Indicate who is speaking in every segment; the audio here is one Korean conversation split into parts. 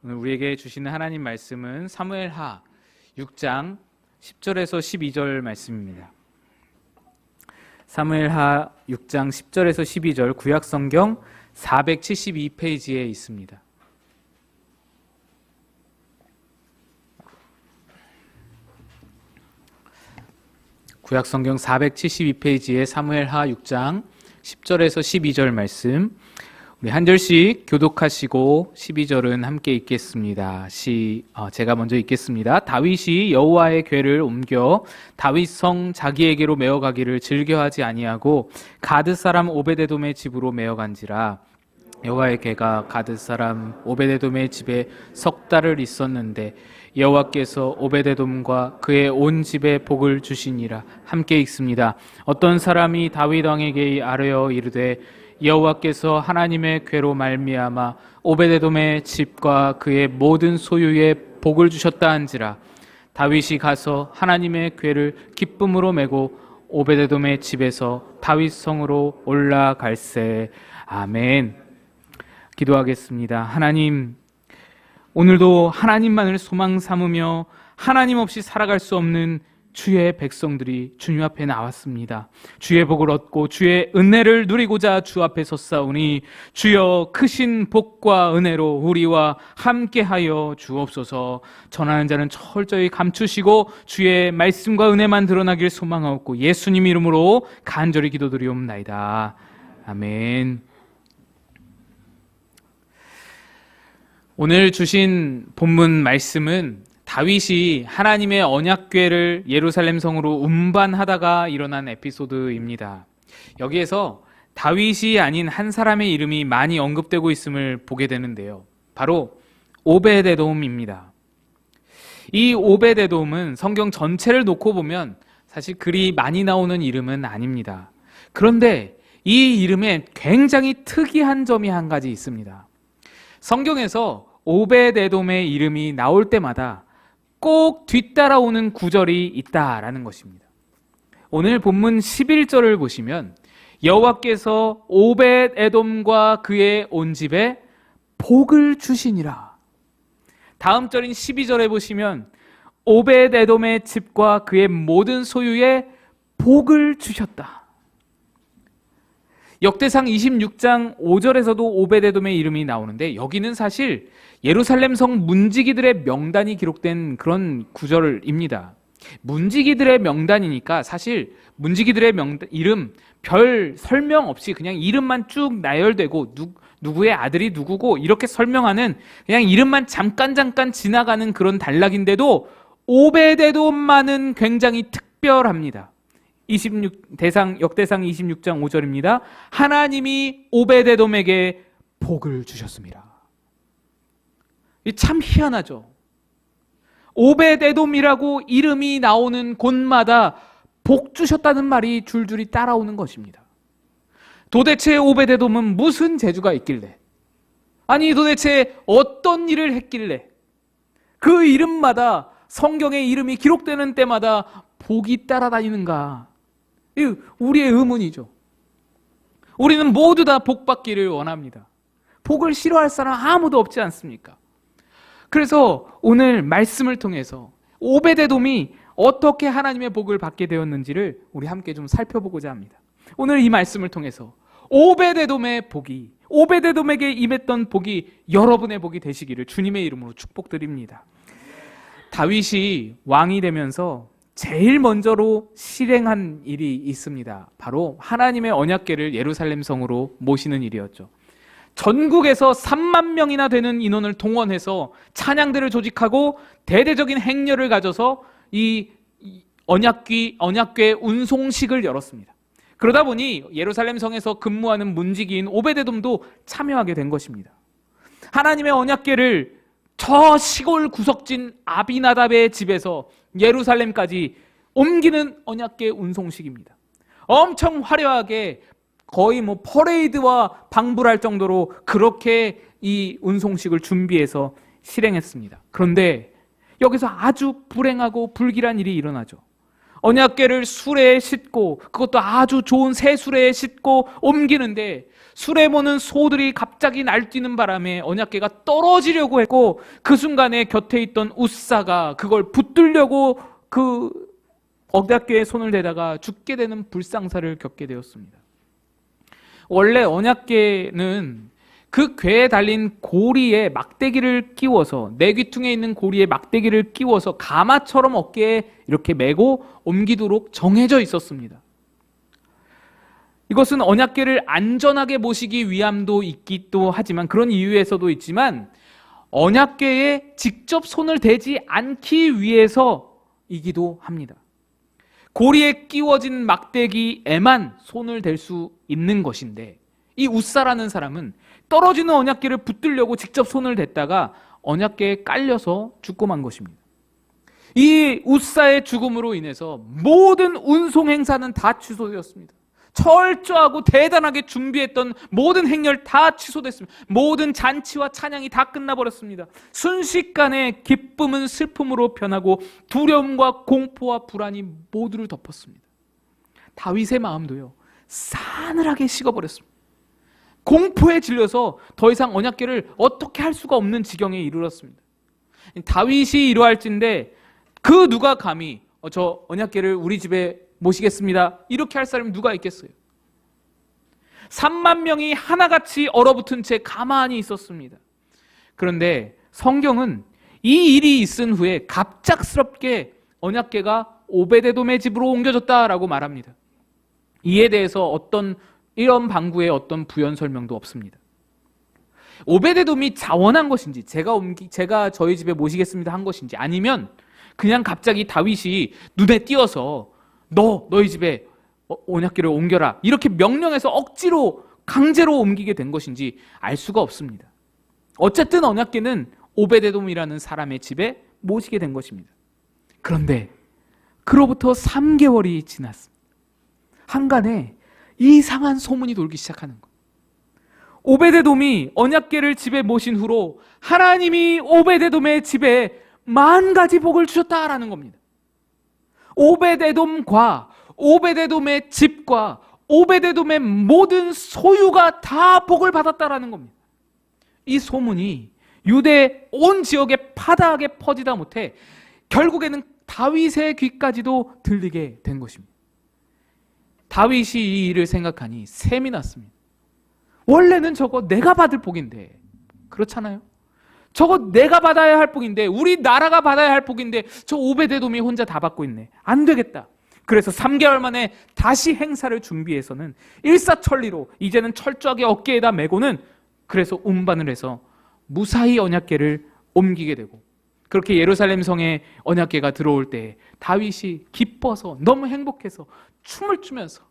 Speaker 1: 오늘 우리에게 주시는 하나님 말씀은 사무엘하 6장 10절에서 12절 말씀입니다. 사무엘하 6장 10절에서 12절 구약성경 472페이지에 있습니다. 구약성경 472페이지에 사무엘하 6장 10절에서 12절 말씀, 우리 한 절씩 교독하시고 12절은 함께 읽겠습니다. 제가 먼저 읽겠습니다. 다윗이 여호와의 궤를 옮겨 다윗성 자기에게로 메어가기를 즐겨하지 아니하고 가드 사람 오베데돔의 집으로 메어간지라. 여호와의 궤가 가드 사람 오베데돔의 집에 석 달을 있었는데 여호와께서 오베데돔과 그의 온 집에 복을 주시니라. 함께 읽습니다. 어떤 사람이 다윗 왕에게 아뢰어 이르되 여호와께서 하나님의 궤로 말미암아 오베데돔의 집과 그의 모든 소유에 복을 주셨다 한지라. 다윗이 가서 하나님의 궤를 기쁨으로 메고 오베데돔의 집에서 다윗 성으로 올라갈세. 아멘. 기도하겠습니다. 하나님, 오늘도 하나님만을 소망 삼으며 하나님 없이 살아갈 수 없는 주의 백성들이 주님 앞에 나왔습니다. 주의 복을 얻고 주의 은혜를 누리고자 주 앞에 섰사오니 주여 크신 복과 은혜로 우리와 함께하여 주옵소서. 전하는 자는 철저히 감추시고 주의 말씀과 은혜만 드러나길 소망하옵고 예수님 이름으로 간절히 기도드리옵나이다. 아멘. 오늘 주신 본문 말씀은 다윗이 하나님의 언약궤를 예루살렘 성으로 운반하다가 일어난 에피소드입니다. 여기에서 다윗이 아닌 한 사람의 이름이 많이 언급되고 있음을 보게 되는데요. 바로 오베데돔입니다. 이 오베데돔은 성경 전체를 놓고 보면 사실 그리 많이 나오는 이름은 아닙니다. 그런데 이 이름에 굉장히 특이한 점이 한 가지 있습니다. 성경에서 오베데돔의 이름이 나올 때마다 꼭 뒤따라오는 구절이 있다라는 것입니다. 오늘 본문 11절을 보시면 여호와께서 오벳에돔과 그의 온 집에 복을 주시니라. 다음 절인 12절에 보시면 오벳에돔의 집과 그의 모든 소유에 복을 주셨다. 역대상 26장 5절에서도 오베데돔의 이름이 나오는데 여기는 사실 예루살렘 성 문지기들의 명단이 기록된 그런 구절입니다. 문지기들의 명단이니까 사실 문지기들의 이름 별 설명 없이 그냥 이름만 쭉 나열되고 누구의 아들이 누구고 이렇게 설명하는 그냥 이름만 잠깐 지나가는 그런 단락인데도 오베데돔만은 굉장히 특별합니다. 역대상 26장 5절입니다. 하나님이 오베데돔에게 복을 주셨습니다. 참 희한하죠. 오베데돔이라고 이름이 나오는 곳마다 복 주셨다는 말이 줄줄이 따라오는 것입니다. 도대체 오베데돔은 무슨 재주가 있길래, 아니 도대체 어떤 일을 했길래 그 이름마다, 성경의 이름이 기록되는 때마다 복이 따라다니는가? 우리의 의문이죠. 우리는 모두 다 복 받기를 원합니다. 복을 싫어할 사람 아무도 없지 않습니까? 그래서 오늘 말씀을 통해서 오베데돔이 어떻게 하나님의 복을 받게 되었는지를 우리 함께 좀 살펴보고자 합니다. 오늘 이 말씀을 통해서 오베데돔의 복이, 오베데돔에게 임했던 복이 여러분의 복이 되시기를 주님의 이름으로 축복드립니다. 다윗이 왕이 되면서 제일 먼저로 실행한 일이 있습니다. 바로 하나님의 언약궤를 예루살렘 성으로 모시는 일이었죠. 전국에서 3만 명이나 되는 인원을 동원해서 찬양대를 조직하고 대대적인 행렬을 가져서 이 언약궤 운송식을 열었습니다. 그러다 보니 예루살렘 성에서 근무하는 문지기인 오베데돔도 참여하게 된 것입니다. 하나님의 언약궤를 저 시골 구석진 아비나답의 집에서 예루살렘까지 옮기는 언약궤 운송식입니다. 엄청 화려하게 거의 퍼레이드와 방불할 정도로 그렇게 이 운송식을 준비해서 실행했습니다. 그런데 여기서 아주 불행하고 불길한 일이 일어나죠. 언약궤를 수레에 싣고, 그것도 아주 좋은 새 수레에 싣고 옮기는데 수레 모는 소들이 갑자기 날뛰는 바람에 언약궤가 떨어지려고 했고, 그 순간에 곁에 있던 웃사가 그걸 붙들려고 그 언약궤에 손을 대다가 죽게 되는 불상사를 겪게 되었습니다. 원래 언약궤는 그 궤에 달린 고리에 막대기를 끼워서, 내 귀퉁에 있는 고리에 막대기를 끼워서 가마처럼 어깨에 이렇게 메고 옮기도록 정해져 있었습니다. 이것은 언약궤를 안전하게 모시기 위함도 있기도 하지만, 그런 이유에서도 있지만, 언약궤에 직접 손을 대지 않기 위해서이기도 합니다. 고리에 끼워진 막대기에만 손을 댈 수 있는 것인데, 이 웃사라는 사람은 떨어지는 언약궤를 붙들려고 직접 손을 댔다가 언약궤에 깔려서 죽고 만 것입니다. 이 웃사의 죽음으로 인해서 모든 운송 행사는 다 취소되었습니다. 철저하고 대단하게 준비했던 모든 행렬 다 취소됐습니다. 모든 잔치와 찬양이 다 끝나버렸습니다. 순식간에 기쁨은 슬픔으로 변하고 두려움과 공포와 불안이 모두를 덮었습니다. 다윗의 마음도요, 싸늘하게 식어버렸습니다. 공포에 질려서 더 이상 언약궤를 어떻게 할 수가 없는 지경에 이르렀습니다. 다윗이 이러할진데 그 누가 감히 저 언약궤를 우리 집에 모시겠습니다, 이렇게 할 사람이 누가 있겠어요? 3만 명이 하나같이 얼어붙은 채 가만히 있었습니다. 그런데 성경은 이 일이 있은 후에 갑작스럽게 언약궤가 오베데돔의 집으로 옮겨졌다라고 말합니다. 이에 대해서 이런 방구에 어떤 부연 설명도 없습니다. 오베데돔이 자원한 것인지, 제가 저희 집에 모시겠습니다 한 것인지, 아니면 그냥 갑자기 다윗이 눈에 띄어서 너희 집에 언약궤를 옮겨라, 이렇게 명령해서 억지로 강제로 옮기게 된 것인지 알 수가 없습니다. 어쨌든 언약궤는 오베데돔이라는 사람의 집에 모시게 된 것입니다. 그런데 그로부터 3개월이 지났습니다. 한간에 이상한 소문이 돌기 시작하는 거예요. 오베데돔이 언약궤를 집에 모신 후로 하나님이 오베데돔의 집에 10,000가지 복을 주셨다라는 겁니다. 오베데돔과 오베데돔의 집과 오베데돔의 모든 소유가 다 복을 받았다라는 겁니다. 이 소문이 유대 온 지역에 파다하게 퍼지다 못해 결국에는 다윗의 귀까지도 들리게 된 것입니다. 다윗이 이 일을 생각하니 셈이 났습니다. 원래는 저거 내가 받을 복인데, 그렇잖아요? 저거 내가 받아야 할 복인데, 우리 나라가 받아야 할 복인데 저 오베데돔이 혼자 다 받고 있네. 안 되겠다. 그래서 3개월 만에 다시 행사를 준비해서는 일사천리로 이제는 철저하게 어깨에다 메고는, 그래서 운반을 해서 무사히 언약궤를 옮기게 되고, 그렇게 예루살렘 성에 언약궤가 들어올 때 다윗이 기뻐서, 너무 행복해서 춤을 추면서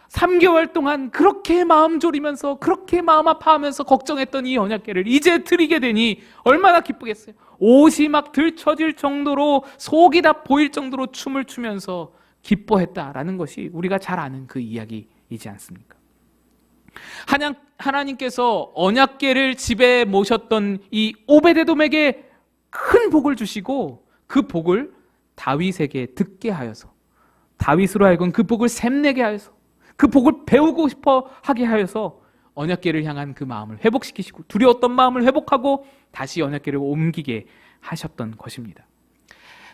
Speaker 1: 3개월 동안 그렇게 마음 졸이면서, 그렇게 마음 아파하면서 걱정했던 이 언약궤를 이제 드리게 되니 얼마나 기쁘겠어요. 옷이 막 들쳐질 정도로, 속이 다 보일 정도로 춤을 추면서 기뻐했다라는 것이 우리가 잘 아는 그 이야기이지 않습니까? 하나님께서 언약궤를 집에 모셨던 이 오베데돔에게 큰 복을 주시고, 그 복을 다윗에게 듣게 하여서, 다윗으로 하여금 그 복을 샘내게 하여서, 그 복을 배우고 싶어 하게 하여서 언약궤를 향한 그 마음을 회복시키시고, 두려웠던 마음을 회복하고 다시 언약궤를 옮기게 하셨던 것입니다.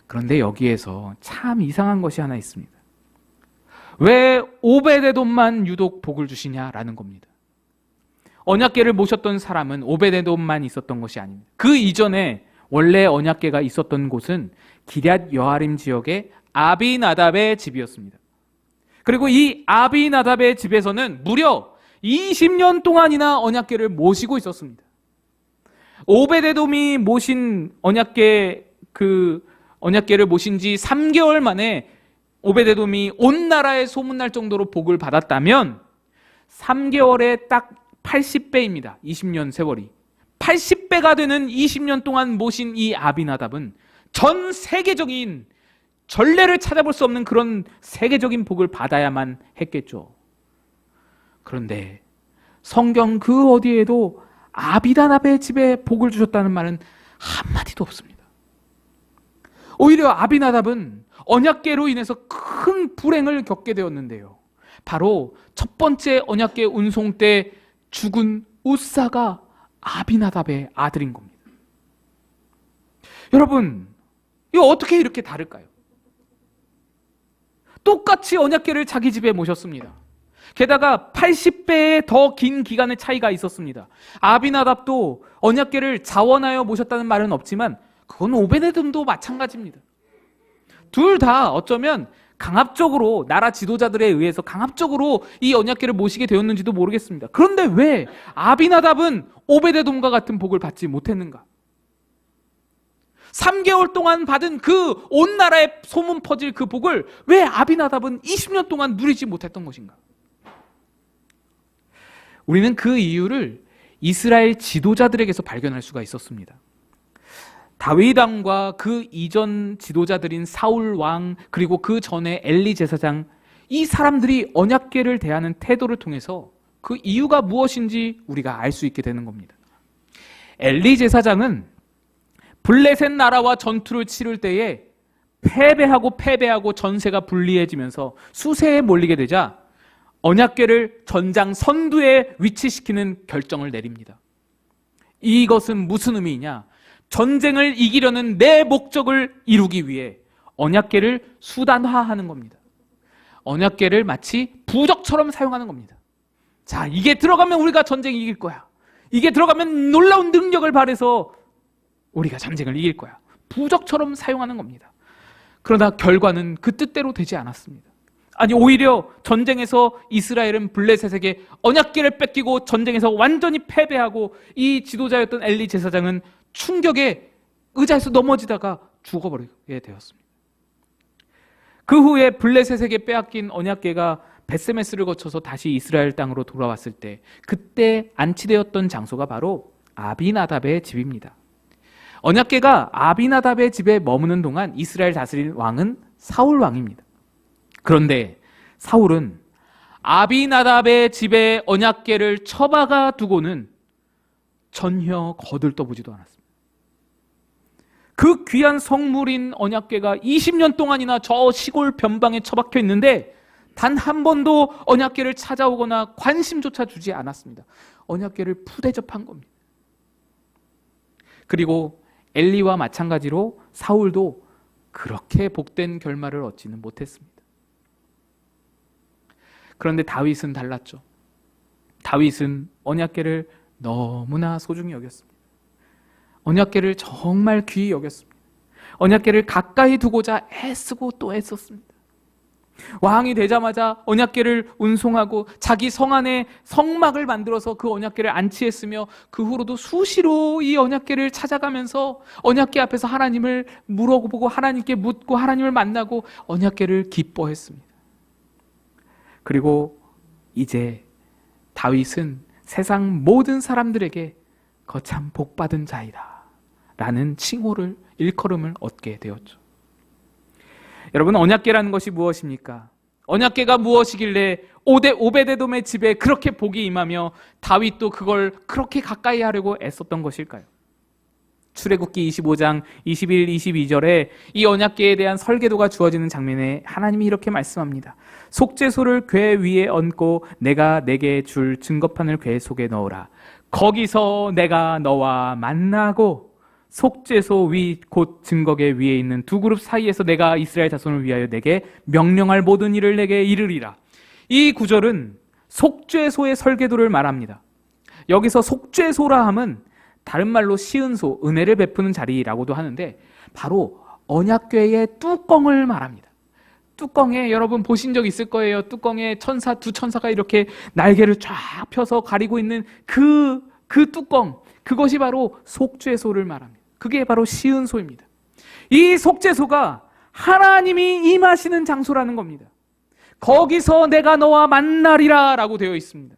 Speaker 1: 그런데 여기에서 참 이상한 것이 하나 있습니다. 왜 오베데돔만 유독 복을 주시냐라는 겁니다. 언약궤를 모셨던 사람은 오베데돔만 있었던 것이 아닙니다. 그 이전에 원래 언약궤가 있었던 곳은 기럇 여아림 지역의 아비나답의 집이었습니다. 그리고 이 아비나답의 집에서는 무려 20년 동안이나 언약궤를 모시고 있었습니다. 오베데돔이 모신 언약궤를 모신 지 3개월 만에 오베데돔이 온 나라에 소문날 정도로 복을 받았다면 3개월에 딱 80배입니다. 20년 세월이. 80배가 되는 20년 동안 모신 이 아비나답은 전 세계적인, 전례를 찾아볼 수 없는 그런 세계적인 복을 받아야만 했겠죠. 그런데 성경 그 어디에도 아비나답의 집에 복을 주셨다는 말은 한마디도 없습니다. 오히려 아비나답은 언약궤로 인해서 큰 불행을 겪게 되었는데요. 바로 첫 번째 언약궤 운송 때 죽은 우사가 아비나답의 아들인 겁니다. 여러분, 이거 어떻게 이렇게 다를까요? 똑같이 언약궤를 자기 집에 모셨습니다. 게다가 80배의 더 긴 기간의 차이가 있었습니다. 아비나답도 언약궤를 자원하여 모셨다는 말은 없지만 그건 오베데돔도 마찬가지입니다. 둘 다 어쩌면 강압적으로 나라 지도자들에 의해서 강압적으로 이 언약궤를 모시게 되었는지도 모르겠습니다. 그런데 왜 아비나답은 오베데돔과 같은 복을 받지 못했는가? 3개월 동안 받은 그 온 나라에 소문 퍼질 그 복을 왜 아비나답은 20년 동안 누리지 못했던 것인가? 우리는 그 이유를 이스라엘 지도자들에게서 발견할 수가 있었습니다. 다윗 왕과 그 이전 지도자들인 사울 왕, 그리고 그 전에 엘리 제사장, 이 사람들이 언약궤를 대하는 태도를 통해서 그 이유가 무엇인지 우리가 알 수 있게 되는 겁니다. 엘리 제사장은 블레셋 나라와 전투를 치를 때에 패배하고 전세가 불리해지면서 수세에 몰리게 되자 언약궤를 전장 선두에 위치시키는 결정을 내립니다. 이것은 무슨 의미냐? 전쟁을 이기려는 내 목적을 이루기 위해 언약궤를 수단화하는 겁니다. 언약궤를 마치 부적처럼 사용하는 겁니다. 자, 이게 들어가면 우리가 전쟁 이길 거야. 이게 들어가면 놀라운 능력을 발휘해서 우리가 전쟁을 이길 거야. 부적처럼 사용하는 겁니다. 그러나 결과는 그 뜻대로 되지 않았습니다. 아니, 오히려 전쟁에서 이스라엘은 블레셋에게 언약궤를 뺏기고 전쟁에서 완전히 패배하고 이 지도자였던 엘리 제사장은 충격에 의자에서 넘어지다가 죽어버리게 되었습니다. 그 후에 블레셋에게 빼앗긴 언약궤가 벳세메스를 거쳐서 다시 이스라엘 땅으로 돌아왔을 때 그때 안치되었던 장소가 바로 아비나답의 집입니다. 언약궤가 아비나답의 집에 머무는 동안 이스라엘 다스린 왕은 사울 왕입니다. 그런데 사울은 아비나답의 집에 언약궤를 처박아 두고는 전혀 거들떠보지도 않았습니다. 그 귀한 성물인 언약궤가 20년 동안이나 저 시골 변방에 처박혀 있는데 단 한 번도 언약궤를 찾아오거나 관심조차 주지 않았습니다. 언약궤를 푸대접한 겁니다. 그리고 엘리와 마찬가지로 사울도 그렇게 복된 결말을 얻지는 못했습니다. 그런데 다윗은 달랐죠. 다윗은 언약궤를 너무나 소중히 여겼습니다. 언약궤를 정말 귀히 여겼습니다. 언약궤를 가까이 두고자 애쓰고 또 애썼습니다. 왕이 되자마자 언약궤를 운송하고 자기 성 안에 성막을 만들어서 그 언약궤를 안치했으며 그 후로도 수시로 이 언약궤를 찾아가면서 언약궤 앞에서 하나님을 물어보고 하나님께 묻고 하나님을 만나고 언약궤를 기뻐했습니다. 그리고 이제 다윗은 세상 모든 사람들에게 거참 복받은 자이다 라는 칭호를 일컬음을 얻게 되었죠. 여러분, 언약궤라는 것이 무엇입니까? 언약궤가 무엇이길래 오베데돔의 집에 그렇게 복이 임하며 다윗도 그걸 그렇게 가까이 하려고 애썼던 것일까요? 출애굽기 25장 21, 22절에 이 언약궤에 대한 설계도가 주어지는 장면에 하나님이 이렇게 말씀합니다. 속죄소를 궤 위에 얹고 내가 내게 줄 증거판을 궤 속에 넣으라. 거기서 내가 너와 만나고 속죄소 위 곧 증거궤 위에 있는 두 그룹 사이에서 내가 이스라엘 자손을 위하여 내게 명령할 모든 일을 내게 이르리라. 이 구절은 속죄소의 설계도를 말합니다. 여기서 속죄소라 함은 다른 말로 시은소, 은혜를 베푸는 자리라고도 하는데 바로 언약궤의 뚜껑을 말합니다. 뚜껑에 여러분 보신 적 있을 거예요. 뚜껑에 두 천사가 이렇게 날개를 쫙 펴서 가리고 있는 그 뚜껑, 그것이 바로 속죄소를 말합니다. 그게 바로 시은소입니다. 이 속죄소가 하나님이 임하시는 장소라는 겁니다. 거기서 내가 너와 만나리라 라고 되어 있습니다.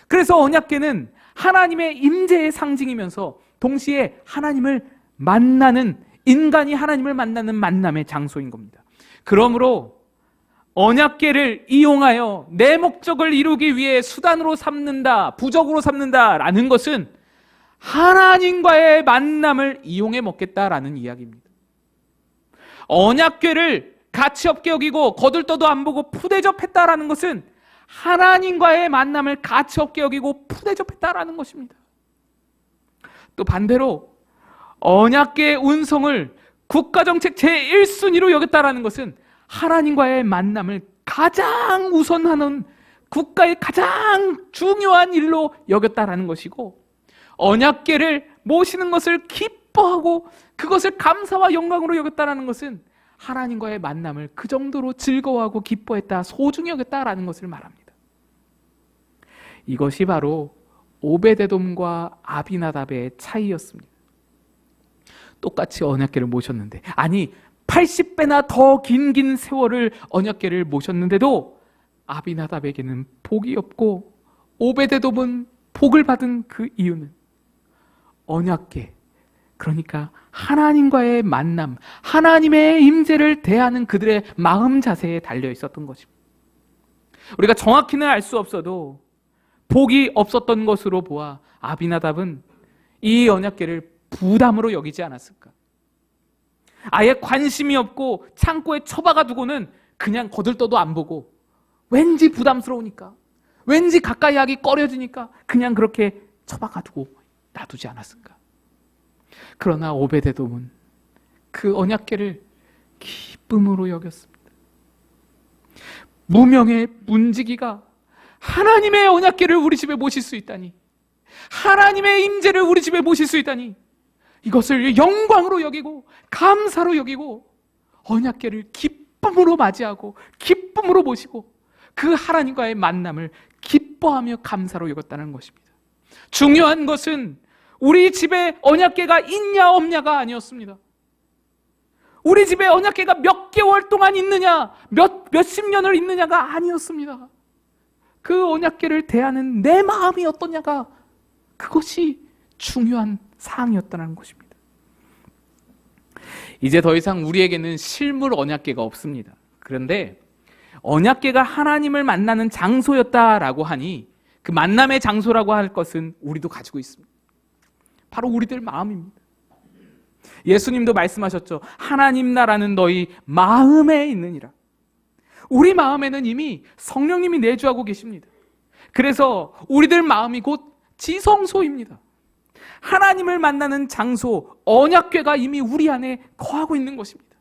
Speaker 1: 그래서 언약궤는 하나님의 임재의 상징이면서 동시에 하나님을 만나는, 인간이 하나님을 만나는 만남의 장소인 겁니다. 그러므로 언약궤를 이용하여 내 목적을 이루기 위해 수단으로 삼는다, 부적으로 삼는다라는 것은 하나님과의 만남을 이용해 먹겠다라는 이야기입니다. 언약궤를 가치 없게 여기고 거들떠도 안 보고 푸대접했다라는 것은 하나님과의 만남을 가치 없게 여기고 푸대접했다라는 것입니다. 또 반대로 언약궤의 운송을 국가정책 제1순위로 여겼다라는 것은 하나님과의 만남을 가장 우선하는 국가의 가장 중요한 일로 여겼다라는 것이고, 언약궤를 모시는 것을 기뻐하고 그것을 감사와 영광으로 여겼다라는 것은 하나님과의 만남을 그 정도로 즐거워하고 기뻐했다, 소중히 여겼다라는 것을 말합니다. 이것이 바로 오베데돔과 아비나답의 차이였습니다. 똑같이 언약궤를 모셨는데, 아니 80배나 더 긴 세월을 언약궤를 모셨는데도 아비나답에게는 복이 없고 오베데돔은 복을 받은 그 이유는 언약궤, 그러니까 하나님과의 만남, 하나님의 임재를 대하는 그들의 마음 자세에 달려 있었던 것입니다. 우리가 정확히는 알 수 없어도 복이 없었던 것으로 보아 아비나답은 이 언약궤를 부담으로 여기지 않았을까? 아예 관심이 없고 창고에 처박아 두고는 그냥 거들떠도 안 보고, 왠지 부담스러우니까, 왠지 가까이 하기 꺼려지니까 그냥 그렇게 처박아 두고 놔두지 않았을까? 그러나 오베데돔은 그 언약궤를 기쁨으로 여겼습니다. 무명의 문지기가 하나님의 언약궤를 우리 집에 모실 수 있다니, 하나님의 임재를 우리 집에 모실 수 있다니, 이것을 영광으로 여기고 감사로 여기고 언약궤를 기쁨으로 맞이하고 기쁨으로 모시고 그 하나님과의 만남을 기뻐하며 감사로 여겼다는 것입니다. 중요한 것은 우리 집에 언약궤가 있냐 없냐가 아니었습니다. 우리 집에 언약궤가 몇 개월 동안 있느냐, 몇십 년을 있느냐가 아니었습니다. 그 언약궤를 대하는 내 마음이 어떠냐가, 그것이 중요한 사항이었다는 것입니다. 이제 더 이상 우리에게는 실물 언약궤가 없습니다. 그런데 언약궤가 하나님을 만나는 장소였다라고 하니 그 만남의 장소라고 할 것은 우리도 가지고 있습니다. 바로 우리들 마음입니다. 예수님도 말씀하셨죠. 하나님 나라는 너희 마음에 있느니라. 우리 마음에는 이미 성령님이 내주하고 계십니다. 그래서 우리들 마음이 곧 지성소입니다. 하나님을 만나는 장소, 언약궤가 이미 우리 안에 거하고 있는 것입니다.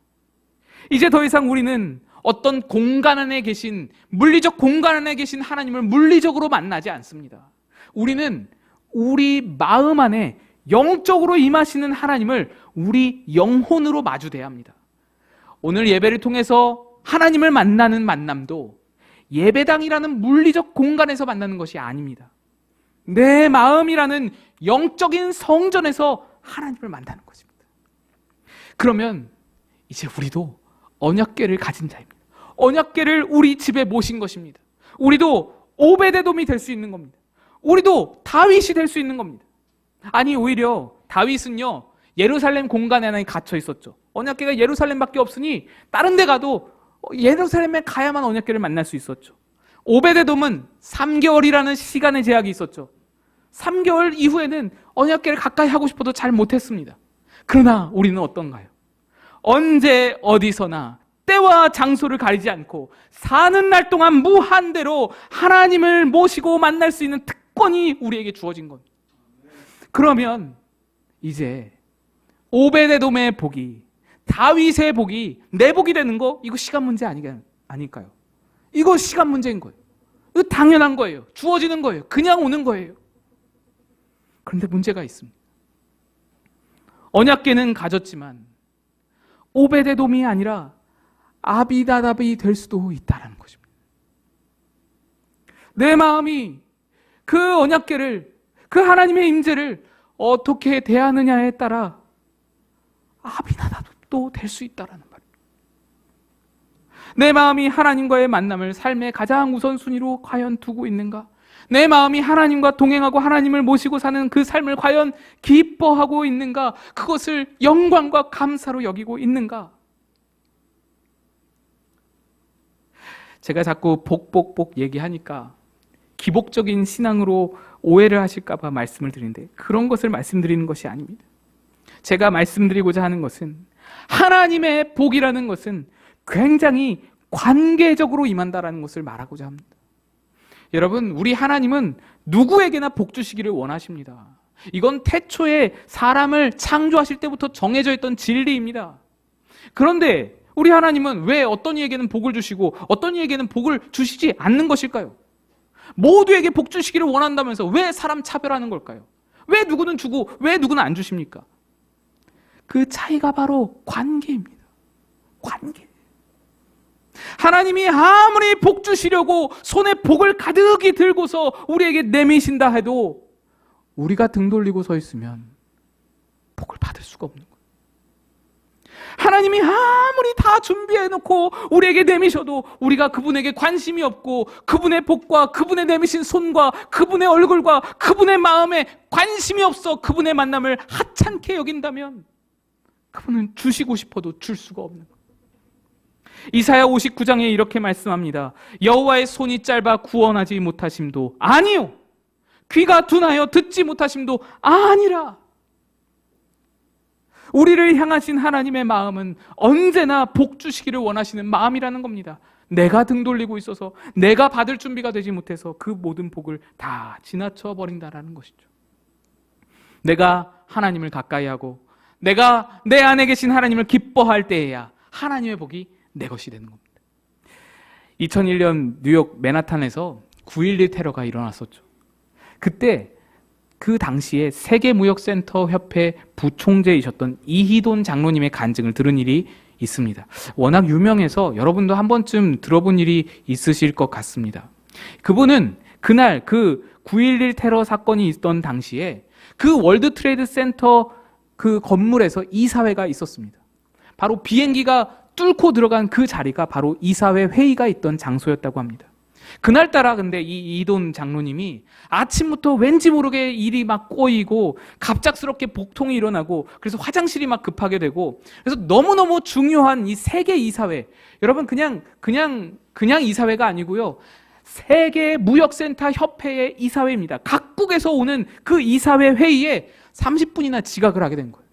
Speaker 1: 이제 더 이상 우리는 어떤 공간 안에 계신, 물리적 공간 안에 계신 하나님을 물리적으로 만나지 않습니다. 우리는 우리 마음 안에 영적으로 임하시는 하나님을 우리 영혼으로 마주대야 합니다. 오늘 예배를 통해서 하나님을 만나는 만남도 예배당이라는 물리적 공간에서 만나는 것이 아닙니다. 내 마음이라는 영적인 성전에서 하나님을 만나는 것입니다. 그러면 이제 우리도 언약궤를 가진 자입니다. 언약궤를 우리 집에 모신 것입니다. 우리도 오베데돔이 될 수 있는 겁니다. 우리도 다윗이 될 수 있는 겁니다. 아니 오히려 다윗은요, 예루살렘 공간 안에 갇혀 있었죠. 언약궤가 예루살렘밖에 없으니 다른 데 가도 예루살렘에 가야만 언약궤를 만날 수 있었죠. 오베데돔은 3개월이라는 시간의 제약이 있었죠. 3개월 이후에는 언약궤를 가까이 하고 싶어도 잘 못했습니다. 그러나 우리는 어떤가요? 언제 어디서나 때와 장소를 가리지 않고 사는 날 동안 무한대로 하나님을 모시고 만날 수 있는 특권이 우리에게 주어진 겁니다. 그러면 이제 오베데돔의 복이, 다윗의 복이 내 복이 되는 거, 이거 시간 문제 아닐까요? 이거 시간 문제인 거예요. 이거 당연한 거예요. 주어지는 거예요. 그냥 오는 거예요. 그런데 문제가 있습니다. 언약궤는 가졌지만 오베데돔이 아니라 아비나답이 될 수도 있다는 것입니다. 내 마음이 그 언약궤를, 그 하나님의 임재를 어떻게 대하느냐에 따라 아비나답도 될 수 있다는 말입니다. 내 마음이 하나님과의 만남을 삶의 가장 우선순위로 과연 두고 있는가? 내 마음이 하나님과 동행하고 하나님을 모시고 사는 그 삶을 과연 기뻐하고 있는가? 그것을 영광과 감사로 여기고 있는가? 제가 자꾸 복 얘기하니까 기복적인 신앙으로 오해를 하실까 봐 말씀을 드리는데, 그런 것을 말씀드리는 것이 아닙니다. 제가 말씀드리고자 하는 것은 하나님의 복이라는 것은 굉장히 관계적으로 임한다라는 것을 말하고자 합니다. 여러분, 우리 하나님은 누구에게나 복 주시기를 원하십니다. 이건 태초에 사람을 창조하실 때부터 정해져 있던 진리입니다. 그런데 우리 하나님은 왜 어떤 이에게는 복을 주시고 어떤 이에게는 복을 주시지 않는 것일까요? 모두에게 복 주시기를 원한다면서 왜 사람 차별하는 걸까요? 왜 누구는 주고 왜 누구는 안 주십니까? 그 차이가 바로 관계입니다. 관계. 하나님이 아무리 복 주시려고 손에 복을 가득히 들고서 우리에게 내미신다 해도 우리가 등 돌리고 서 있으면 복을 받을 수가 없는 거예요. 하나님이 아무리 다 준비해놓고 우리에게 내미셔도 우리가 그분에게 관심이 없고 그분의 복과 그분의 내미신 손과 그분의 얼굴과 그분의 마음에 관심이 없어 그분의 만남을 하찮게 여긴다면 그분은 주시고 싶어도 줄 수가 없는 거예요. 이사야 59장에 이렇게 말씀합니다. 여호와의 손이 짧아 구원하지 못하심도 아니요, 귀가 둔하여 듣지 못하심도 아니라. 우리를 향하신 하나님의 마음은 언제나 복 주시기를 원하시는 마음이라는 겁니다. 내가 등 돌리고 있어서 내가 받을 준비가 되지 못해서 그 모든 복을 다 지나쳐 버린다라는 것이죠. 내가 하나님을 가까이 하고 내가 내 안에 계신 하나님을 기뻐할 때에야 하나님의 복이 내 것이 되는 겁니다. 2001년 뉴욕 맨하탄에서 9.11 테러가 일어났었죠. 그때 그 당시에 세계무역센터협회 부총재이셨던 이희돈 장로님의 간증을 들은 일이 있습니다. 워낙 유명해서 여러분도 한 번쯤 들어본 일이 있으실 것 같습니다. 그분은 그날 그 9.11 테러 사건이 있던 당시에 그 월드 트레이드 센터 그 건물에서 이사회가 있었습니다. 바로 비행기가 뚫고 들어간 그 자리가 바로 이사회 회의가 있던 장소였다고 합니다. 그날따라 근데 이 이돈 장로님이 아침부터 왠지 모르게 일이 막 꼬이고 갑작스럽게 복통이 일어나고 그래서 화장실이 막 급하게 되고 그래서 너무너무 중요한 이 세계 이사회, 여러분 그냥 이사회가 아니고요, 세계 무역센터 협회의 이사회입니다. 각국에서 오는 그 이사회 회의에 30분이나 지각을 하게 된 거예요.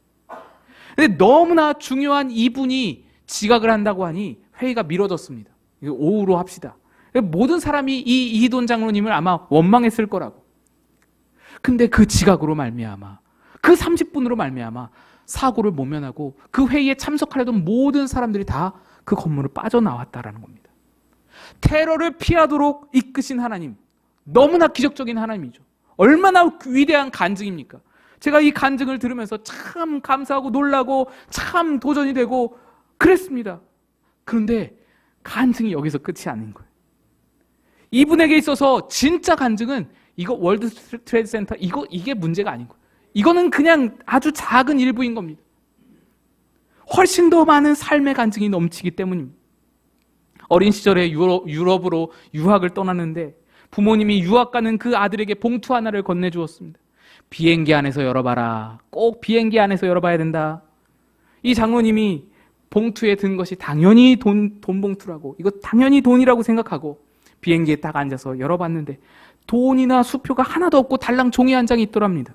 Speaker 1: 근데 너무나 중요한 이분이 지각을 한다고 하니 회의가 미뤄졌습니다. 오후로 합시다. 모든 사람이 이 이돈 장로님을 아마 원망했을 거라고. 근데 그 지각으로 말미암아, 그 30분으로 말미암아 사고를 모면하고 그 회의에 참석하려던 모든 사람들이 다 그 건물을 빠져나왔다라는 겁니다. 테러를 피하도록 이끄신 하나님, 너무나 기적적인 하나님이죠. 얼마나 위대한 간증입니까? 제가 이 간증을 들으면서 참 감사하고 놀라고 참 도전이 되고 그랬습니다. 그런데 간증이 여기서 끝이 아닌 거예요. 이분에게 있어서 진짜 간증은 이거 월드 트레이드 센터 이게 문제가 아닌 거예요. 이거는 그냥 아주 작은 일부인 겁니다. 훨씬 더 많은 삶의 간증이 넘치기 때문입니다. 어린 시절에 유럽으로 유학을 떠났는데 부모님이 유학 가는 그 아들에게 봉투 하나를 건네주었습니다. 비행기 안에서 열어봐라. 꼭 비행기 안에서 열어봐야 된다. 이 장로님이 봉투에 든 것이 당연히 돈 봉투라고, 이거 당연히 돈이라고 생각하고 비행기에 딱 앉아서 열어봤는데 돈이나 수표가 하나도 없고 달랑 종이 한 장이 있더랍니다.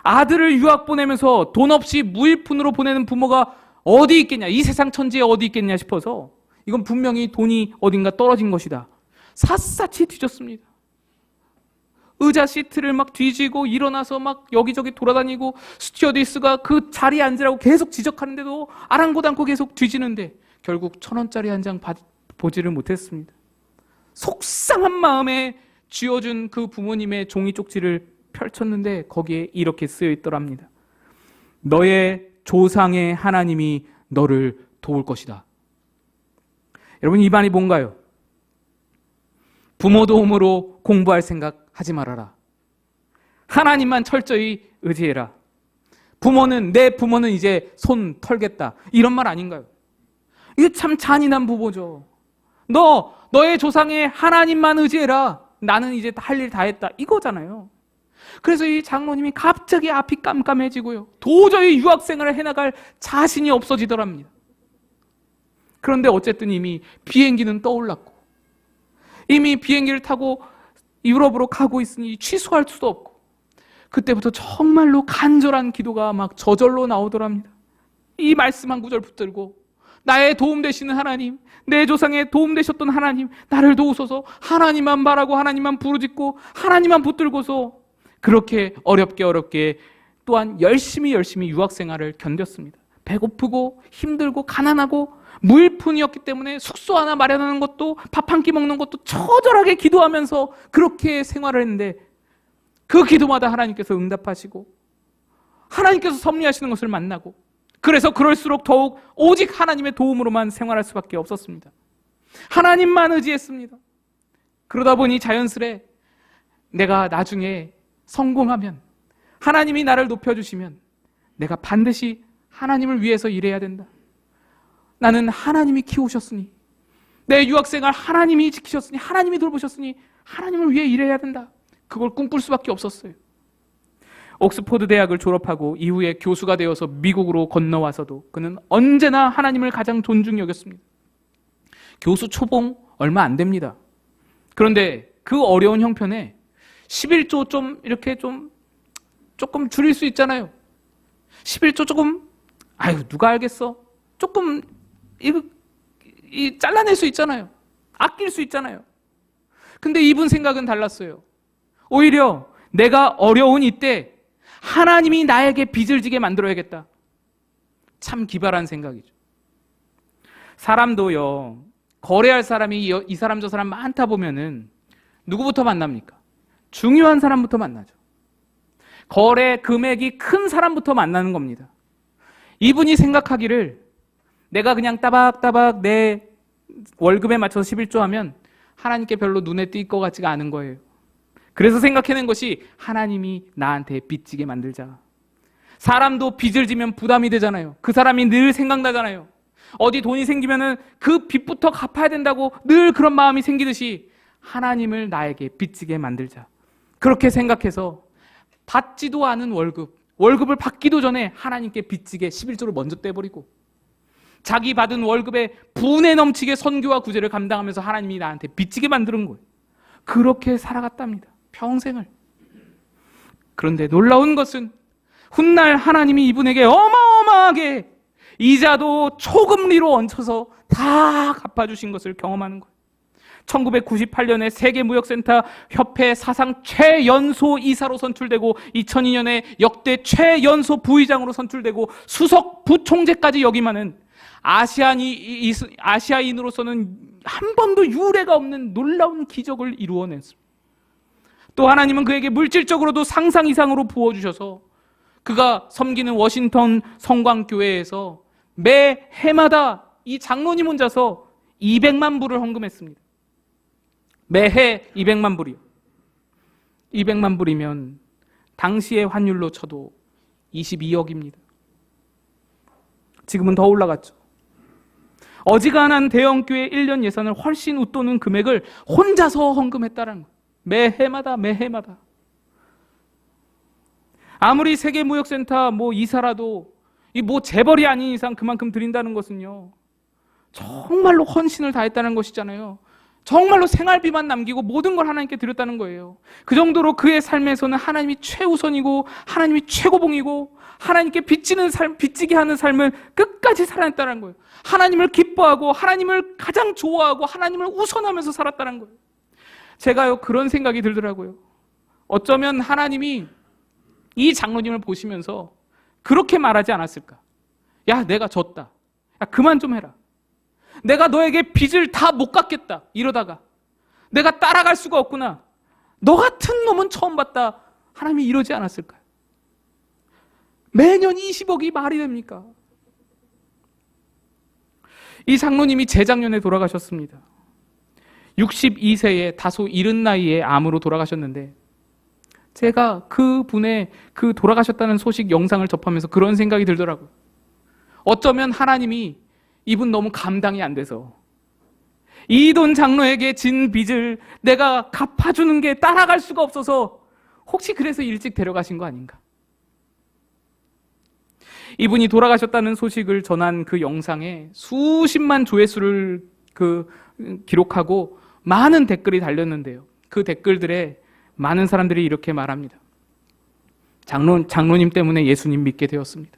Speaker 1: 아들을 유학 보내면서 돈 없이 무일푼으로 보내는 부모가 어디 있겠냐, 이 세상 천지에 어디 있겠냐 싶어서 이건 분명히 돈이 어딘가 떨어진 것이다. 샅샅이 뒤졌습니다. 의자 시트를 막 뒤지고 일어나서 막 여기저기 돌아다니고 스튜어디스가 그 자리에 앉으라고 계속 지적하는데도 아랑곳 않고 계속 뒤지는데 결국 1,000원짜리 한 장 보지를 못했습니다. 속상한 마음에 쥐어준 그 부모님의 종이 쪽지를 펼쳤는데 거기에 이렇게 쓰여 있더랍니다. 너의 조상의 하나님이 너를 도울 것이다. 여러분, 이 말이 뭔가요? 부모 도움으로 공부할 생각 하지 말아라. 하나님만 철저히 의지해라. 내 부모는 이제 손 털겠다. 이런 말 아닌가요? 이게 참 잔인한 부모죠. 너의 조상의 하나님만 의지해라. 나는 이제 할 일 다 했다. 이거잖아요. 그래서 이 장로님이 갑자기 앞이 깜깜해지고요. 도저히 유학생활을 해나갈 자신이 없어지더랍니다. 그런데 어쨌든 이미 비행기는 떠올랐고 이미 비행기를 타고 유럽으로 가고 있으니 취소할 수도 없고 그때부터 정말로 간절한 기도가 막 저절로 나오더랍니다. 이 말씀 한 구절 붙들고 나의 도움 되시는 하나님, 내 조상의 도움 되셨던 하나님, 나를 도우소서, 하나님만 바라고 하나님만 부르짖고 하나님만 붙들고서 그렇게 어렵게 또한 열심히 유학생활을 견뎠습니다. 배고프고 힘들고 가난하고 무일푼이었기 때문에 숙소 하나 마련하는 것도 밥 한 끼 먹는 것도 처절하게 기도하면서 그렇게 생활을 했는데 그 기도마다 하나님께서 응답하시고 하나님께서 섭리하시는 것을 만나고 그래서 그럴수록 더욱 오직 하나님의 도움으로만 생활할 수밖에 없었습니다. 하나님만 의지했습니다. 그러다 보니 자연스레 내가 나중에 성공하면 하나님이 나를 높여주시면 내가 반드시 하나님을 위해서 일해야 된다. 나는 하나님이 키우셨으니 내 유학생활 하나님이 지키셨으니 하나님이 돌보셨으니 하나님을 위해 일해야 된다. 그걸 꿈꿀 수밖에 없었어요. 옥스포드 대학을 졸업하고 이후에 교수가 되어서 미국으로 건너와서도 그는 언제나 하나님을 가장 존중히 여겼습니다. 교수 초봉 얼마 안 됩니다. 그런데 그 어려운 형편에 11조 좀 이렇게 조금 줄일 수 있잖아요. 11조 조금 누가 알겠어? 조금 잘라낼 수 있잖아요. 아낄 수 있잖아요. 근데 이분 생각은 달랐어요. 오히려 내가 어려운 이때 하나님이 나에게 빚을 지게 만들어야겠다. 참 기발한 생각이죠. 사람도요, 거래할 사람이 이 사람 저 사람 많다 보면은 누구부터 만납니까? 중요한 사람부터 만나죠. 거래 금액이 큰 사람부터 만나는 겁니다. 이분이 생각하기를 내가 그냥 따박따박 내 월급에 맞춰서 11조 하면 하나님께 별로 눈에 띌 것 같지가 않은 거예요. 그래서 생각해낸 것이 하나님이 나한테 빚지게 만들자. 사람도 빚을 지면 부담이 되잖아요. 그 사람이 늘 생각나잖아요. 어디 돈이 생기면은 그 빚부터 갚아야 된다고 늘 그런 마음이 생기듯이 하나님을 나에게 빚지게 만들자. 그렇게 생각해서 받지도 않은 월급을 받기도 전에 하나님께 빚지게 11조를 먼저 떼버리고 자기 받은 월급에 분에 넘치게 선교와 구제를 감당하면서 하나님이 나한테 빚지게 만드는 거예요. 그렇게 살아갔답니다. 평생을. 그런데 놀라운 것은 훗날 하나님이 이분에게 어마어마하게 이자도 초금리로 얹혀서 다 갚아주신 것을 경험하는 거예요. 1998년에 세계무역센터 협회 사상 최연소 이사로 선출되고 2002년에 역대 최연소 부의장으로 선출되고 수석 부총재까지 역임하는 아시아인으로서는 한 번도 유례가 없는 놀라운 기적을 이루어냈습니다. 또 하나님은 그에게 물질적으로도 상상 이상으로 부어주셔서 그가 섬기는 워싱턴 성광교회에서 매 해마다 이 장로님 혼자서 200만 불을 헌금했습니다. 매해 200만 불이요. 200만 불이면 당시의 환율로 쳐도 22억입니다. 지금은 더 올라갔죠. 어지간한 대형교회 1년 예산을 훨씬 웃도는 금액을 혼자서 헌금했다는 거예요. 매해마다. 아무리 세계무역센터 이사라도 재벌이 아닌 이상 그만큼 드린다는 것은요, 정말로 헌신을 다했다는 것이잖아요. 정말로 생활비만 남기고 모든 걸 하나님께 드렸다는 거예요. 그 정도로 그의 삶에서는 하나님이 최우선이고 하나님이 최고봉이고 하나님께 빚지게 하는 삶을 끝까지 살아냈다는 거예요. 하나님을 기뻐하고 하나님을 가장 좋아하고 하나님을 우선하면서 살았다는 거예요. 제가요, 그런 생각이 들더라고요. 어쩌면 하나님이 이 장로님을 보시면서 그렇게 말하지 않았을까? 야, 내가 졌다. 야, 그만 좀 해라. 내가 너에게 빚을 다 못 갚겠다. 이러다가 내가 따라갈 수가 없구나. 너 같은 놈은 처음 봤다. 하나님이 이러지 않았을까요? 매년 20억이 말이 됩니까? 이 장로님이 재작년에 돌아가셨습니다. 62세에 다소 이른 나이에 암으로 돌아가셨는데 제가 그분의 그 돌아가셨다는 소식 영상을 접하면서 그런 생각이 들더라고요. 어쩌면 하나님이 이분 너무 감당이 안 돼서 이돈 장로에게 진 빚을 내가 갚아주는 게 따라갈 수가 없어서 혹시 그래서 일찍 데려가신 거 아닌가? 이분이 돌아가셨다는 소식을 전한 그 영상에 수십만 조회수를 기록하고 많은 댓글이 달렸는데요. 그 댓글들에 많은 사람들이 이렇게 말합니다. 장로님 때문에 예수님 믿게 되었습니다.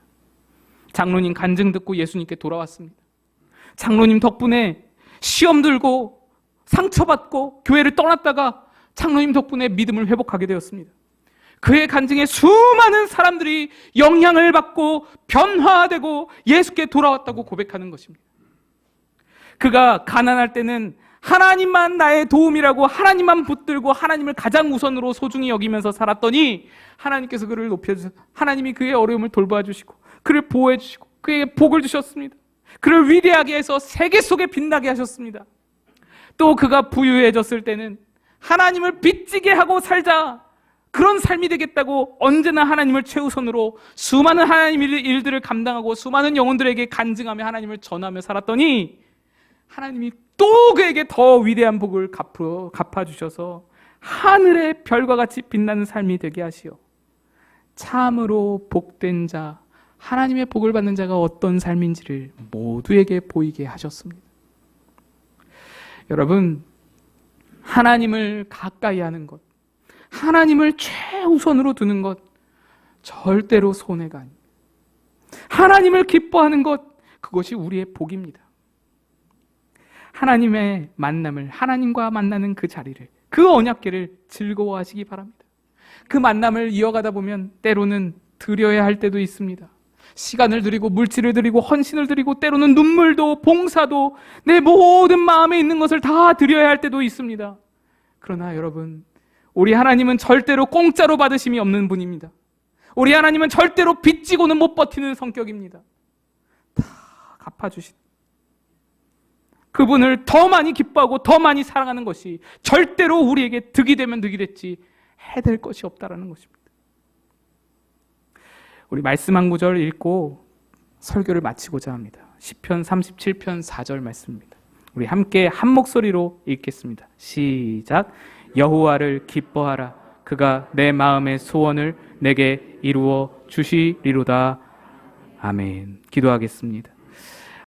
Speaker 1: 장로님 간증 듣고 예수님께 돌아왔습니다. 장로님 덕분에 시험 들고 상처받고 교회를 떠났다가 장로님 덕분에 믿음을 회복하게 되었습니다. 그의 간증에 수많은 사람들이 영향을 받고 변화되고 예수께 돌아왔다고 고백하는 것입니다. 그가 가난할 때는 하나님만 나의 도움이라고 하나님만 붙들고 하나님을 가장 우선으로 소중히 여기면서 살았더니 하나님께서 그를 높여주셔서 하나님이 그의 어려움을 돌봐주시고 그를 보호해주시고 그에게 복을 주셨습니다. 그를 위대하게 해서 세계 속에 빛나게 하셨습니다. 또 그가 부유해졌을 때는 하나님을 빚지게 하고 살자, 그런 삶이 되겠다고 언제나 하나님을 최우선으로 수많은 하나님의 일들을 감당하고 수많은 영혼들에게 간증하며 하나님을 전하며 살았더니 하나님이 또 그에게 더 위대한 복을 갚아주셔서 하늘의 별과 같이 빛나는 삶이 되게 하시어 참으로 복된 자, 하나님의 복을 받는 자가 어떤 삶인지를 모두에게 보이게 하셨습니다. 여러분, 하나님을 가까이 하는 것, 하나님을 최우선으로 두는 것 절대로 손해가 아닙니다. 하나님을 기뻐하는 것, 그것이 우리의 복입니다. 하나님의 만남을, 하나님과 만나는 그 자리를, 그 언약궤를 즐거워하시기 바랍니다. 그 만남을 이어가다 보면 때로는 드려야 할 때도 있습니다. 시간을 드리고 물질을 드리고 헌신을 드리고 때로는 눈물도 봉사도 내 모든 마음에 있는 것을 다 드려야 할 때도 있습니다. 그러나 여러분, 우리 하나님은 절대로 공짜로 받으심이 없는 분입니다. 우리 하나님은 절대로 빚지고는 못 버티는 성격입니다. 다 갚아주신 그분을 더 많이 기뻐하고 더 많이 사랑하는 것이 절대로 우리에게 득이 되면 득이 됐지 해될 것이 없다라는 것입니다. 우리 말씀 한 구절 읽고 설교를 마치고자 합니다. 시편 37편 4절 말씀입니다. 우리 함께 한 목소리로 읽겠습니다. 시작. 여호와를 기뻐하라. 그가 내 마음의 소원을 내게 이루어 주시리로다. 아멘. 기도하겠습니다.